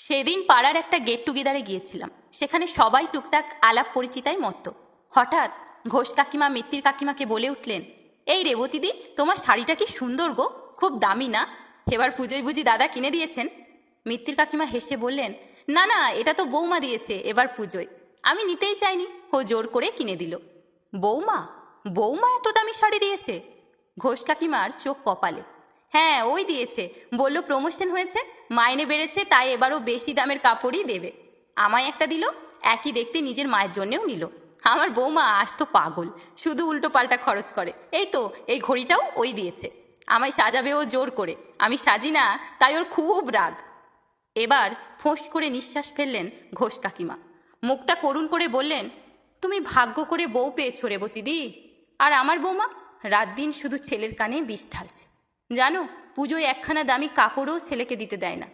সেদিন পাড়ার একটা গেট টুগেদারে গিয়েছিলাম। সেখানে সবাই টুকটাক আলাপ পরিচিতায় মত্ত। হঠাৎ ঘোষ কাকিমা মিত্তির কাকিমাকে বলে উঠলেন, এই রেবতীদি, তোমার শাড়িটা কি সুন্দর গো, খুব দামি না? এবার পুজোয় বুঝি দাদা কিনে দিয়েছেন? মিত্তির কাকিমা হেসে বললেন, না না, এটা তো বৌমা দিয়েছে এবার পুজোয়। আমি নিতেই চাইনি, ও জোর করে কিনে দিল। বৌমা? বৌমা এত দামি শাড়ি দিয়েছে? ঘোষ কাকিমার চোখ কপালে। হ্যাঁ, ওই দিয়েছে, বলল প্রমোশন হয়েছে, মাইনে বেড়েছে, তাই এবারও বেশি দামের কাপড়ই দেবে। আমায় একটা দিল, একই দেখতে নিজের মায়ের জন্যেও নিল। আমার বৌমা আজ তো পাগল, শুধু উল্টো পাল্টা খরচ করে। এই তো এই ঘড়িটাও ওই দিয়েছে, আমায় সাজাবে ও জোর করে, আমি সাজি না, তাই ওর খুব রাগ। এবার ফোঁস করে নিঃশ্বাস ফেললেন ঘোষ কাকিমা, মুখটা করুণ করে বললেন, তুমি ভাগ্য করে বউ পেয়েছো রেবতীদি। আর আমার বৌমা রাত দিন শুধু ছেলের কানে বিষ ঢালছে। জানো, পুজোয় একখানা দামি কাপড়ও ছেলেকে দিতে দেয় না।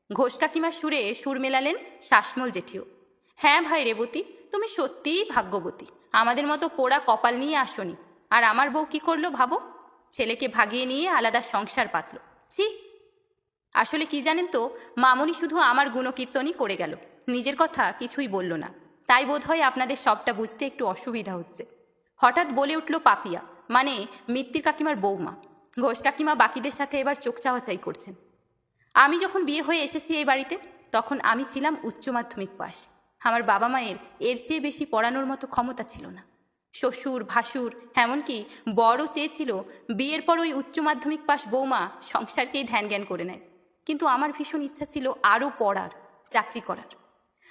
ঘোষ কাকিমার সুরে সুর মেলালেন শাসমল জেঠিও। হ্যাঁ ভাই রেবতী, তুমি সত্যিই ভাগ্যবতী, আমাদের মতো পোড়া কপাল নিয়ে আসনি। আর আমার বউ কি করলো ভাবো, ছেলেকে ভাগিয়ে নিয়ে আলাদা সংসার পাতল। ছি! আসলে কি জানেন তো, মামনি শুধু আমার গুণকীর্তনই করে গেল, নিজের কথা কিছুই বলল না। তাই বোধহয় আপনাদের সবটা বুঝতে একটু অসুবিধা হচ্ছে। হঠাৎ বলে উঠল পাপিয়া, মানে মিত্তির কাকিমার বৌমা। ঘোষ কাকিমা বাকিদের সাথে এবার চোখ চাওয়াচাই করছেন। আমি যখন বিয়ে হয়ে এসেছি এই বাড়িতে, তখন আমি ছিলাম উচ্চ মাধ্যমিক পাশ। আমার বাবা মায়ের এর চেয়ে বেশি পড়ানোর মতো ক্ষমতা ছিল না। শ্বশুর ভাসুর এমনকি বড় চেয়েছিল বিয়ের পর ওই উচ্চ মাধ্যমিক পাশ বৌমা সংসারকেই ধ্যান জ্ঞান করে নেয়। কিন্তু আমার ভীষণ ইচ্ছা ছিল আরও পড়ার, চাকরি করার।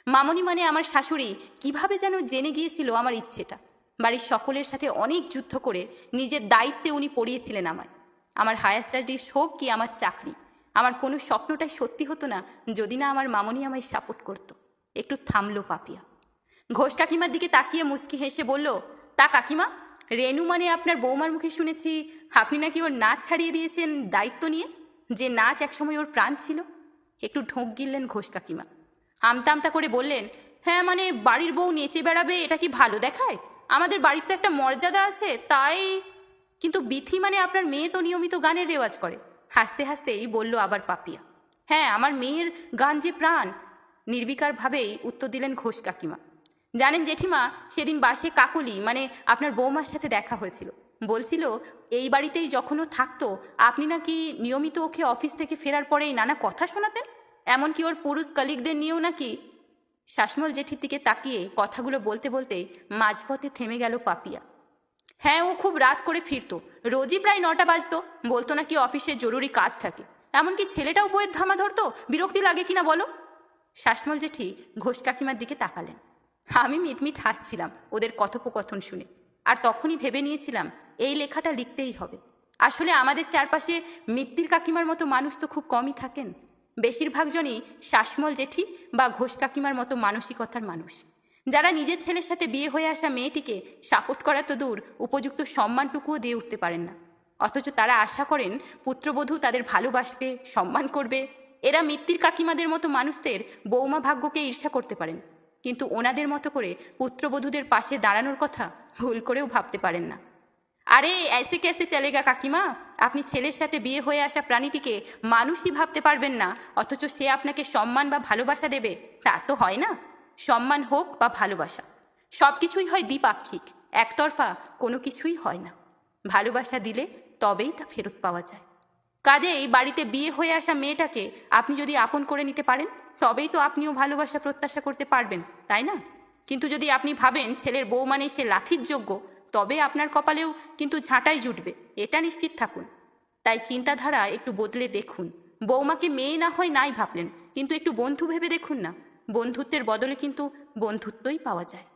মামনি মানে আমার শাশুড়ি কিভাবে যেন জেনে গিয়েছিল আমার ইচ্ছেটা। বাড়ির সকলের সাথে অনেক যুদ্ধ করে নিজের দায়িত্বে উনি পড়িয়েছিলেন আমায়। আমার হায়ার স্টাডিজ হোক কি আমার চাকরি, আমার কোনো স্বপ্নটাই সত্যি হতো না যদি না আমার মামনি আমায় সাপোর্ট করত। একটু থামলো পাপিয়া। ঘোষ কাকিমার দিকে তাকিয়ে মুচকি হেসে বলল, তা কাকিমা, রেনু মানে আপনার বৌমার মুখে শুনেছি আপনি নাকি ওর নাচ ছাড়িয়ে দিয়েছেন দায়িত্ব নিয়ে, যে নাচ একসময় ওর প্রাণ ছিল। একটু ঢোক গিললেন ঘোষ কাকিমা। আমতা আমতা করে বললেন, হ্যাঁ মানে বাড়ির বউ নেচে বেড়াবে এটা কি ভালো দেখায়? আমাদের বাড়ির তো একটা মর্যাদা আছে, তাই। কিন্তু বিথি মানে আপনার মেয়ে তো নিয়মিত গানের রেওয়াজ করে। হাসতে হাসতেই বলল আবার পাপিয়া। হ্যাঁ, আমার মেয়ের গান যে প্রাণ, নির্বিকারভাবেই উত্তর দিলেন ঘোষ কাকিমা। জানেন জেঠিমা, সেদিন বাসে কাকলি মানে আপনার বৌমার সাথে দেখা হয়েছিল। বলছিল এই বাড়িতেই যখনও থাকতো আপনি নাকি নিয়মিত ওকে অফিস থেকে ফেরার পরেই নানা কথা শোনাতেন, এমনকি ওর পুরুষ কলিগদের নিয়েও নাকি। শাসমল জেঠির দিকে তাকিয়ে কথাগুলো বলতে বলতেই মাঝপথে থেমে গেল পাপিয়া। হ্যাঁ, ও খুব রাত করে ফিরতো, রোজই প্রায় 9টা বাজতো। বলতো নাকি অফিসে জরুরি কাজ থাকে। এমনকি ছেলেটাও বইয়ের ধামা ধরতো, বিরক্তি লাগে কিনা বলো? শাসমল জেঠি ঘোষ কাকিমার দিকে তাকালেন। আমি মিটমিট হাসছিলাম ওদের কথোপকথন শুনে, আর তখনই ভেবে নিয়েছিলাম এই লেখাটা লিখতেই হবে। আসলে আমাদের চারপাশে মিত্তির কাকিমার মতো মানুষ তো খুব কমই থাকেন। বেশিরভাগ জনই শাসমল জেঠি বা ঘোষ কাকিমার মতো মানসিকতার মানুষ, যারা নিজের ছেলের সাথে বিয়ে হয়ে আসা মেয়েটিকে সাপোর্ট করা তো দূর, উপযুক্ত সম্মানটুকুও দিয়ে উঠতে পারেন না। অথচ তারা আশা করেন পুত্রবধূ তাদের ভালোবাসবে, সম্মান করবে। এরা মিত্তির কাকিমাদের মতো মানুষদের বৌমা ভাগ্যকে ঈর্ষা করতে পারেন, কিন্তু ওনাদের মতো করে পুত্রবধূদের পাশে দাঁড়ানোর কথা ভুল করেও ভাবতে পারেন না। আরে ऐसे कैसे চলেগা কাকিমা, আপনি ছেলের সাথে বিয়ে হয়ে আসা প্রাণীটিকে মানুষই ভাবতে পারবেন না, অথচ সে আপনাকে সম্মান বা ভালোবাসা দেবে? তা তো হয় না। সম্মান হোক বা ভালোবাসা, সব কিছুই হয় দ্বিপাক্ষিক, একতরফা কোনো কিছুই হয় না। ভালোবাসা দিলে তবেই তা ফেরত পাওয়া যায়। কাজেই বাড়িতে বিয়ে হয়ে আসা মেয়েটাকে আপনি যদি আপন করে নিতে পারেন, তবেই তো আপনিও ভালোবাসা প্রত্যাশা করতে পারবেন, তাই না? কিন্তু যদি আপনি ভাবেন ছেলের বউ মানে সে লাথির যোগ্য, তবে আপনার কপালেও কিন্তু ঝাঁটাই জুটবে, এটা নিশ্চিত থাকুন। তাই চিন্তাধারা একটু বদলে দেখুন। বৌমাকে মেয়ে না হয় নাই ভাবলেন, কিন্তু একটু বন্ধু ভেবে দেখুন না। বন্ধুত্বের বদলে কিন্তু বন্ধুত্বই পাওয়া যায়।